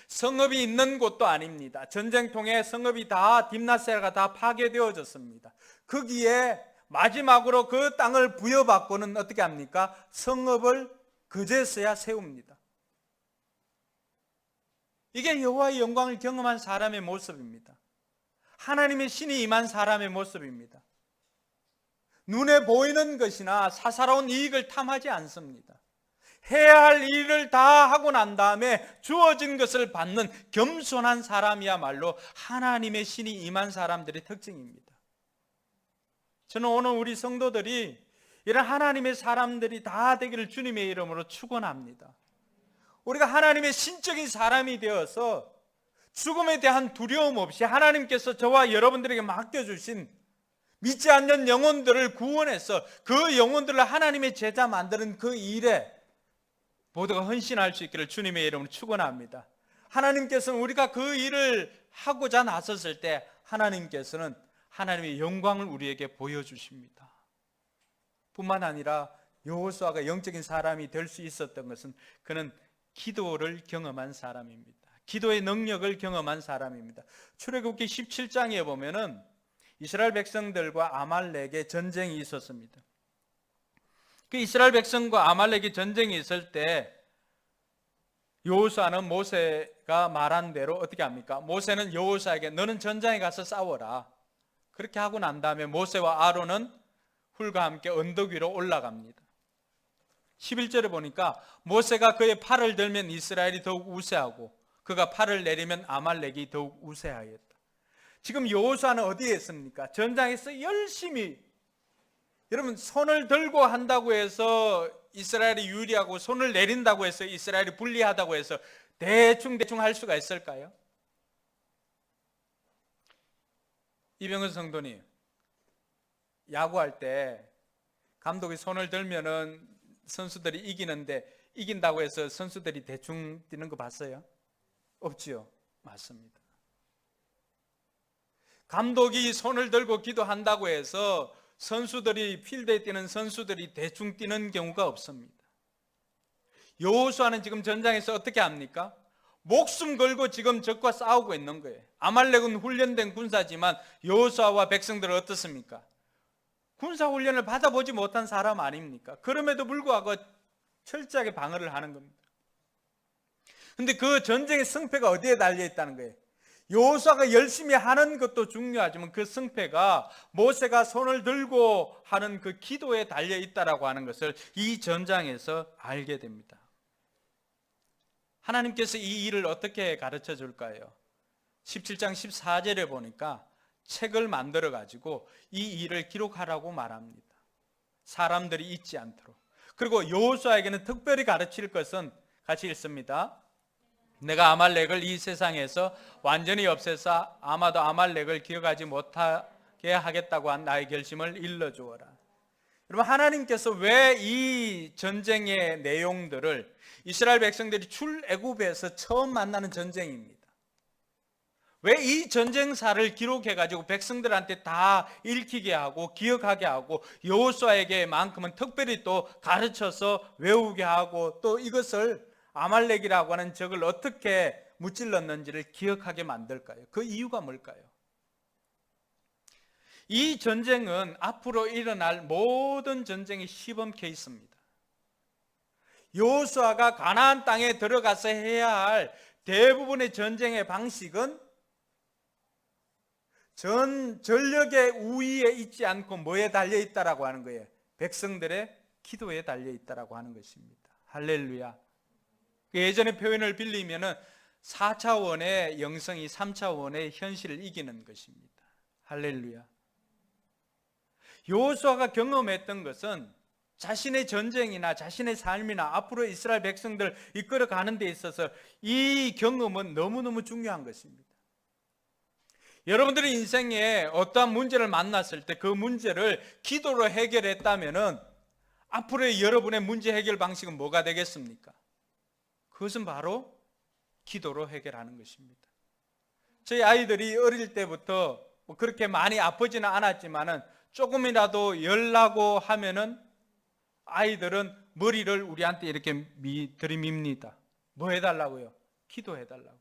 S1: 성읍이 있는 곳도 아닙니다. 전쟁통에 성읍이 다 딥나세라가 다 파괴되어졌습니다. 거기에 마지막으로 그 땅을 부여받고는 어떻게 합니까? 성읍을 그제서야 세웁니다. 이게 여호와의 영광을 경험한 사람의 모습입니다. 하나님의 신이 임한 사람의 모습입니다. 눈에 보이는 것이나 사사로운 이익을 탐하지 않습니다. 해야 할 일을 다 하고 난 다음에 주어진 것을 받는 겸손한 사람이야말로 하나님의 신이 임한 사람들의 특징입니다. 저는 오늘 우리 성도들이 이런 하나님의 사람들이 다 되기를 주님의 이름으로 축원합니다. 우리가 하나님의 신적인 사람이 되어서 죽음에 대한 두려움 없이 하나님께서 저와 여러분들에게 맡겨주신 믿지 않는 영혼들을 구원해서 그 영혼들을 하나님의 제자 만드는 그 일에 모두가 헌신할 수 있기를 주님의 이름으로 축원합니다. 하나님께서는 우리가 그 일을 하고자 나섰을 때 하나님께서는 하나님의 영광을 우리에게 보여주십니다. 뿐만 아니라 여호수아가 영적인 사람이 될 수 있었던 것은 그는 기도를 경험한 사람입니다. 기도의 능력을 경험한 사람입니다. 출애굽기 17장에 보면은 이스라엘 백성들과 아말렉의 전쟁이 있었습니다. 그 이스라엘 백성과 아말렉의 전쟁이 있을 때 여호수아는 모세가 말한 대로 어떻게 합니까? 모세는 여호수아에게 너는 전장에 가서 싸워라. 그렇게 하고 난 다음에 모세와 아론은 훌과 함께 언덕 위로 올라갑니다. 11절에 보니까 모세가 그의 팔을 들면 이스라엘이 더욱 우세하고 그가 팔을 내리면 아말렉이 더욱 우세하였다. 지금 여호수아는 어디에 있습니까? 전장에서 열심히, 여러분 손을 들고 한다고 해서 이스라엘이 유리하고 손을 내린다고 해서 이스라엘이 불리하다고 해서 대충 할 수가 있을까요? 이병헌 성도님, 야구할 때 감독이 손을 들면은 선수들이 이기는데 이긴다고 해서 선수들이 대충 뛰는 거 봤어요? 없지요? 맞습니다. 감독이 손을 들고 기도한다고 해서 선수들이 필드에 뛰는 선수들이 대충 뛰는 경우가 없습니다. 여호수아는 지금 전장에서 어떻게 합니까? 목숨 걸고 지금 적과 싸우고 있는 거예요. 아말렉은 훈련된 군사지만 여호수아와 백성들은 어떻습니까? 군사 훈련을 받아보지 못한 사람 아닙니까? 그럼에도 불구하고 철저하게 방어를 하는 겁니다. 근데 그 전쟁의 승패가 어디에 달려 있다는 거예요? 여호수아가 열심히 하는 것도 중요하지만 그 승패가 모세가 손을 들고 하는 그 기도에 달려 있다라고 하는 것을 이 전장에서 알게 됩니다. 하나님께서 이 일을 어떻게 가르쳐 줄까요? 17장 14절에 보니까 책을 만들어 가지고 이 일을 기록하라고 말합니다. 사람들이 잊지 않도록. 그리고 여호수아에게는 특별히 가르칠 것은 같이 읽습니다. 내가 아말렉을 이 세상에서 완전히 없애서 아마도 아말렉을 기억하지 못하게 하겠다고 한 나의 결심을 일러주어라. 여러분, 하나님께서 왜 이 전쟁의 내용들을 이스라엘 백성들이 출애굽에서 처음 만나는 전쟁입니다. 왜 이 전쟁사를 기록해가지고 백성들한테 다 읽히게 하고 기억하게 하고 여호수아에게만큼은 특별히 또 가르쳐서 외우게 하고 또 이것을 아말렉이라고 하는 적을 어떻게 무찔렀는지를 기억하게 만들까요? 그 이유가 뭘까요? 이 전쟁은 앞으로 일어날 모든 전쟁의 시범 케이스입니다. 여호수아가 가나안 땅에 들어가서 해야 할 대부분의 전쟁의 방식은 전력의 우위에 있지 않고 뭐에 달려 있다라고 하는 거예요? 백성들의 기도에 달려 있다라고 하는 것입니다. 할렐루야. 예전의 표현을 빌리면은 4차원의 영성이 3차원의 현실을 이기는 것입니다. 할렐루야. 여호수아가 경험했던 것은 자신의 전쟁이나 자신의 삶이나 앞으로 이스라엘 백성들 이끌어가는 데 있어서 이 경험은 너무너무 중요한 것입니다. 여러분들의 인생에 어떠한 문제를 만났을 때 그 문제를 기도로 해결했다면은 앞으로의 여러분의 문제 해결 방식은 뭐가 되겠습니까? 그것은 바로 기도로 해결하는 것입니다. 저희 아이들이 어릴 때부터 그렇게 많이 아프지는 않았지만은 조금이라도 열나고 하면은 아이들은 머리를 우리한테 이렇게 들이밉니다. 뭐 해달라고요? 기도해달라고.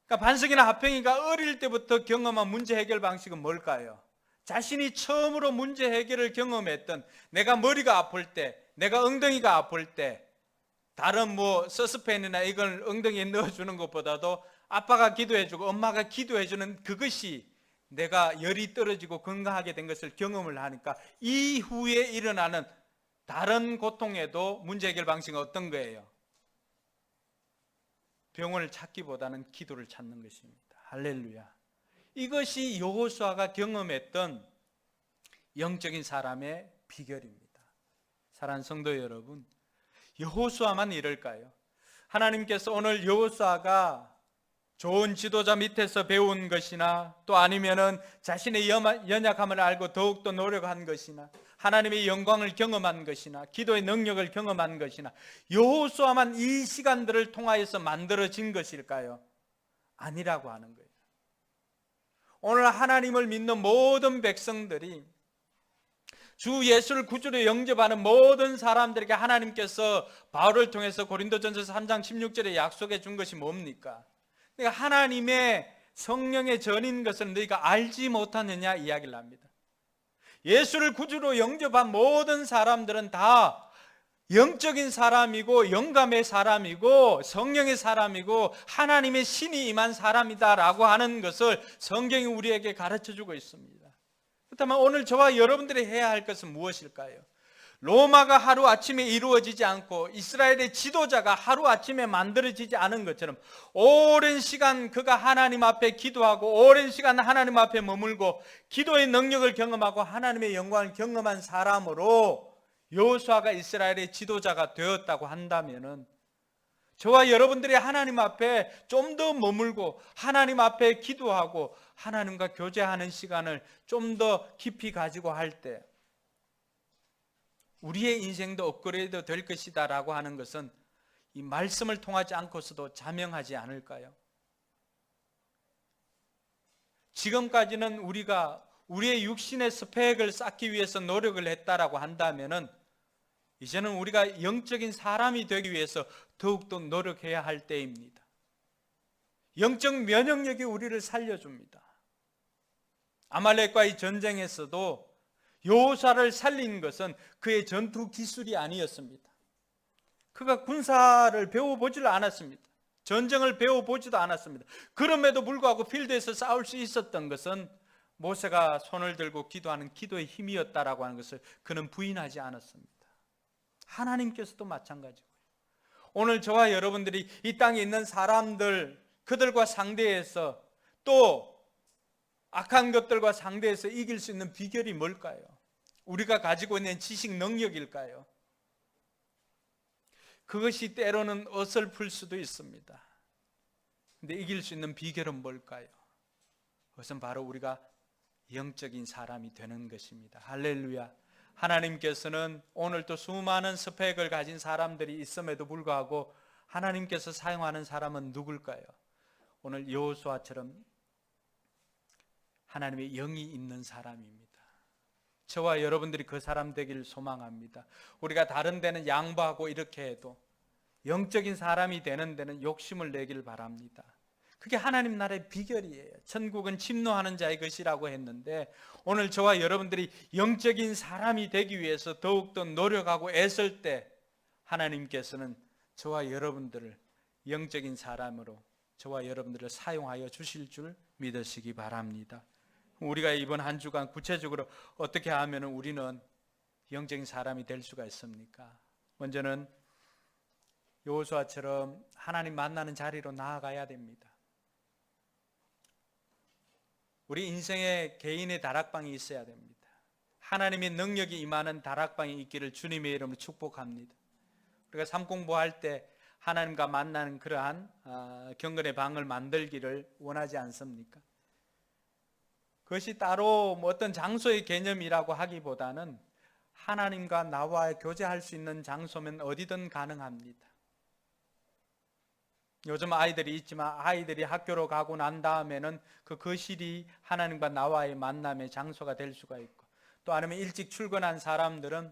S1: 그러니까 반석이나 하평이가 어릴 때부터 경험한 문제 해결 방식은 뭘까요? 자신이 처음으로 문제 해결을 경험했던, 내가 머리가 아플 때, 내가 엉덩이가 아플 때, 다른 서스펜이나 이걸 엉덩이에 넣어주는 것보다도 아빠가 기도해주고 엄마가 기도해주는 그것이 내가 열이 떨어지고 건강하게 된 것을 경험을 하니까 이후에 일어나는 다른 고통에도 문제 해결 방식은 어떤 거예요? 병원을 찾기보다는 기도를 찾는 것입니다. 할렐루야. 이것이 여호수아가 경험했던 영적인 사람의 비결입니다. 사랑하는 성도 여러분, 여호수아만 이럴까요? 하나님께서 오늘 여호수아가 좋은 지도자 밑에서 배운 것이나 또 아니면은 자신의 연약함을 알고 더욱더 노력한 것이나 하나님의 영광을 경험한 것이나 기도의 능력을 경험한 것이나 여호수아만 이 시간들을 통하여서 만들어진 것일까요? 아니라고 하는 거예요. 오늘 하나님을 믿는 모든 백성들이 주 예수를 구주로 영접하는 모든 사람들에게 하나님께서 바울을 통해서 고린도전서 3장 16절에 약속해 준 것이 뭡니까? 그러니까 하나님의 성령의 전인 것을 너희가 알지 못하느냐 이야기를 합니다. 예수를 구주로 영접한 모든 사람들은 다 영적인 사람이고 영감의 사람이고 성령의 사람이고 하나님의 신이 임한 사람이다라고 하는 것을 성경이 우리에게 가르쳐주고 있습니다. 그렇다면 오늘 저와 여러분들이 해야 할 것은 무엇일까요? 로마가 하루아침에 이루어지지 않고 이스라엘의 지도자가 하루아침에 만들어지지 않은 것처럼 오랜 시간 그가 하나님 앞에 기도하고 오랜 시간 하나님 앞에 머물고 기도의 능력을 경험하고 하나님의 영광을 경험한 사람으로 여호수아가 이스라엘의 지도자가 되었다고 한다면은 저와 여러분들이 하나님 앞에 좀 더 머물고 하나님 앞에 기도하고 하나님과 교제하는 시간을 좀 더 깊이 가지고 할 때 우리의 인생도 업그레이드 될 것이다 라고 하는 것은 이 말씀을 통하지 않고서도 자명하지 않을까요? 지금까지는 우리가 우리의 육신의 스펙을 쌓기 위해서 노력을 했다라고 한다면은 이제는 우리가 영적인 사람이 되기 위해서 더욱더 노력해야 할 때입니다. 영적 면역력이 우리를 살려줍니다. 아말렉과의 전쟁에서도 여호수아를 살린 것은 그의 전투 기술이 아니었습니다. 그가 군사를 배워보지를 않았습니다. 전쟁을 배워보지도 않았습니다. 그럼에도 불구하고 필드에서 싸울 수 있었던 것은 모세가 손을 들고 기도하는 기도의 힘이었다라고 하는 것을 그는 부인하지 않았습니다. 하나님께서도 마찬가지고요. 오늘 저와 여러분들이 이 땅에 있는 사람들, 그들과 상대해서 또 악한 것들과 상대해서 이길 수 있는 비결이 뭘까요? 우리가 가지고 있는 지식 능력일까요? 그것이 때로는 어설플 수도 있습니다. 근데 이길 수 있는 비결은 뭘까요? 그것은 바로 우리가 영적인 사람이 되는 것입니다. 할렐루야. 하나님께서는 오늘도 수많은 스펙을 가진 사람들이 있음에도 불구하고 하나님께서 사용하는 사람은 누굴까요? 오늘 여호수아처럼 하나님의 영이 있는 사람입니다. 저와 여러분들이 그 사람 되기를 소망합니다. 우리가 다른 데는 양보하고 이렇게 해도 영적인 사람이 되는 데는 욕심을 내기를 바랍니다. 그게 하나님 나라의 비결이에요. 천국은 침노하는 자의 것이라고 했는데 오늘 저와 여러분들이 영적인 사람이 되기 위해서 더욱더 노력하고 애쓸 때 하나님께서는 저와 여러분들을 영적인 사람으로 저와 여러분들을 사용하여 주실 줄 믿으시기 바랍니다. 우리가 이번 한 주간 구체적으로 어떻게 하면 우리는 영적인 사람이 될 수가 있습니까? 먼저는 여호수아처럼 하나님 만나는 자리로 나아가야 됩니다. 우리 인생에 개인의 다락방이 있어야 됩니다. 하나님의 능력이 임하는 다락방이 있기를 주님의 이름으로 축복합니다. 우리가 삶 공부할 때 하나님과 만나는 그러한 경건의 방을 만들기를 원하지 않습니까? 그것이 따로 뭐 어떤 장소의 개념이라고 하기보다는 하나님과 나와 교제할 수 있는 장소면 어디든 가능합니다. 요즘 아이들이 있지만 아이들이 학교로 가고 난 다음에는 그 거실이 하나님과 나와의 만남의 장소가 될 수가 있고 또 아니면 일찍 출근한 사람들은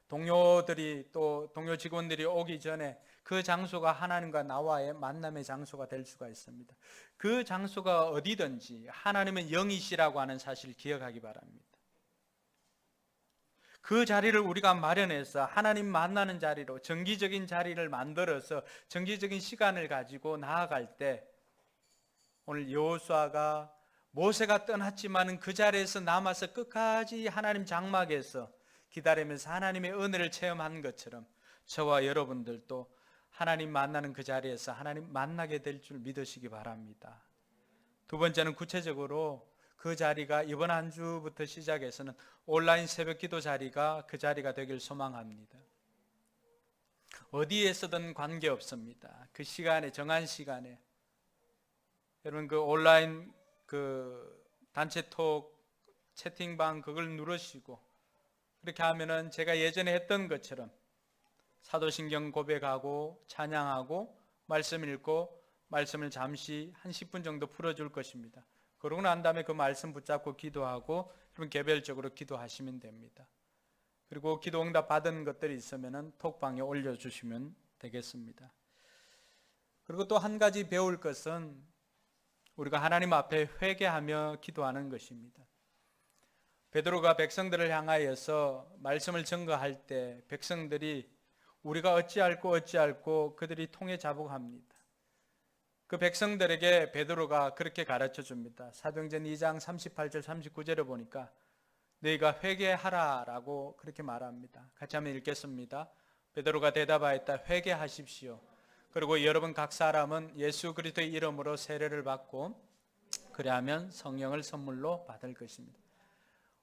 S1: 동료들이 또 동료 직원들이 오기 전에 그 장소가 하나님과 나와의 만남의 장소가 될 수가 있습니다. 그 장소가 어디든지 하나님은 영이시라고 하는 사실을 기억하기 바랍니다. 그 자리를 우리가 마련해서 하나님 만나는 자리로 정기적인 자리를 만들어서 정기적인 시간을 가지고 나아갈 때 오늘 여호수아가 모세가 떠났지만 그 자리에서 남아서 끝까지 하나님 장막에서 기다리면서 하나님의 은혜를 체험한 것처럼 저와 여러분들도 하나님 만나는 그 자리에서 하나님 만나게 될 줄 믿으시기 바랍니다. 두 번째는 구체적으로 그 자리가 이번 한 주부터 시작해서는 온라인 새벽 기도 자리가 그 자리가 되길 소망합니다. 어디에서든 관계없습니다. 그 시간에, 정한 시간에 여러분 그 온라인 그 단체톡 채팅방 그걸 누르시고 그렇게 하면은 제가 예전에 했던 것처럼 사도신경 고백하고 찬양하고 말씀 읽고 말씀을 잠시 한 10분 정도 풀어줄 것입니다. 그러고 난 다음에 그 말씀 붙잡고 기도하고 여러분 개별적으로 기도하시면 됩니다. 그리고 기도 응답 받은 것들이 있으면 톡방에 올려주시면 되겠습니다. 그리고 또 한 가지 배울 것은 우리가 하나님 앞에 회개하며 기도하는 것입니다. 베드로가 백성들을 향하여서 말씀을 증거할 때 백성들이 우리가 어찌할꼬 그들이 통해 자복합니다. 그 백성들에게 베드로가 그렇게 가르쳐 줍니다. 사도행전 2장 38절 39절에 보니까 너희가 회개하라 라고 그렇게 말합니다. 같이 한번 읽겠습니다. 베드로가 대답하였다. 회개하십시오. 그리고 여러분 각 사람은 예수 그리스도의 이름으로 세례를 받고 그리하면 성령을 선물로 받을 것입니다.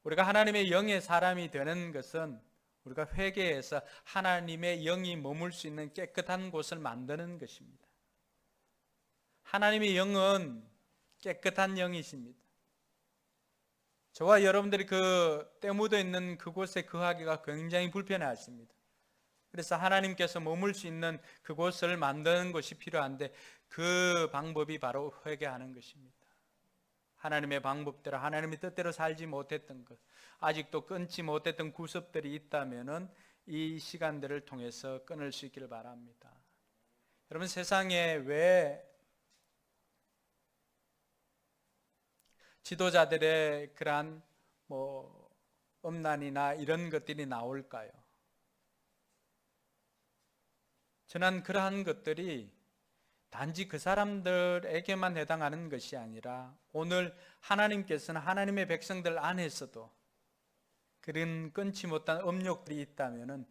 S1: 우리가 하나님의 영의 사람이 되는 것은 우리가 회개해서 하나님의 영이 머물 수 있는 깨끗한 곳을 만드는 것입니다. 하나님의 영은 깨끗한 영이십니다. 저와 여러분들이 그 때 묻어 있는 그곳에 거하기가 굉장히 불편해하십니다. 그래서 하나님께서 머물 수 있는 그곳을 만드는 것이 필요한데 그 방법이 바로 회개하는 것입니다. 하나님의 방법대로 하나님의 뜻대로 살지 못했던 것, 아직도 끊지 못했던 구습들이 있다면 이 시간들을 통해서 끊을 수 있기를 바랍니다. 여러분 세상에 왜 지도자들의 그러한 음란이나 이런 것들이 나올까요? 저는 그러한 것들이 단지 그 사람들에게만 해당하는 것이 아니라 오늘 하나님께서는 하나님의 백성들 안에서도 그런 끊지 못한 업욕들이 있다면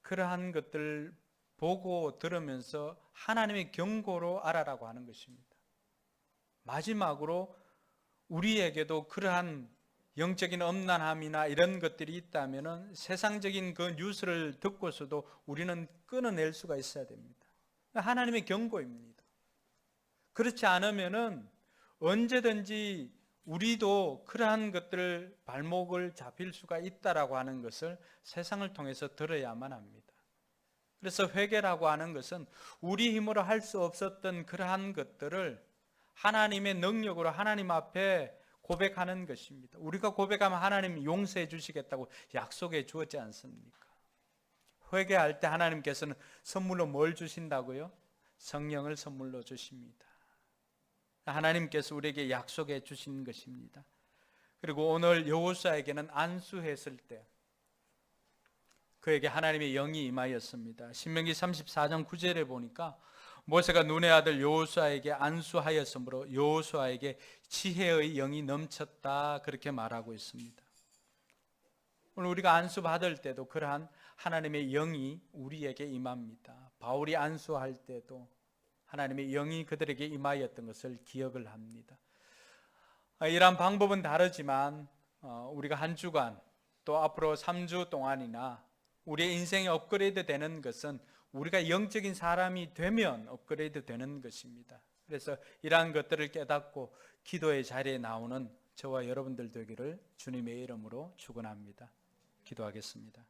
S1: 그러한 것들 보고 들으면서 하나님의 경고로 알아라고 하는 것입니다. 마지막으로 우리에게도 그러한 영적인 음란함이나 이런 것들이 있다면 세상적인 그 뉴스를 듣고서도 우리는 끊어낼 수가 있어야 됩니다. 하나님의 경고입니다. 그렇지 않으면 언제든지 우리도 그러한 것들을 발목을 잡힐 수가 있다라고 하는 것을 세상을 통해서 들어야만 합니다. 그래서 회개라고 하는 것은 우리 힘으로 할 수 없었던 그러한 것들을 하나님의 능력으로 하나님 앞에 고백하는 것입니다. 우리가 고백하면 하나님이 용서해 주시겠다고 약속해 주었지 않습니까? 회개할 때 하나님께서는 선물로 뭘 주신다고요? 성령을 선물로 주십니다. 하나님께서 우리에게 약속해 주신 것입니다. 그리고 오늘 여호수아에게는 안수했을 때 그에게 하나님의 영이 임하였습니다. 신명기 34장 9절에 보니까 모세가 눈의 아들 여호수아에게 안수하였으므로 여호수아에게 지혜의 영이 넘쳤다 그렇게 말하고 있습니다. 오늘 우리가 안수 받을 때도 그러한 하나님의 영이 우리에게 임합니다. 바울이 안수할 때도 하나님의 영이 그들에게 임하였던 것을 기억을 합니다. 이러한 방법은 다르지만 우리가 한 주간 또 앞으로 3주 동안이나 우리의 인생이 업그레이드 되는 것은 우리가 영적인 사람이 되면 업그레이드 되는 것입니다. 그래서 이러한 것들을 깨닫고 기도의 자리에 나오는 저와 여러분들 되기를 주님의 이름으로 축원합니다. 기도하겠습니다.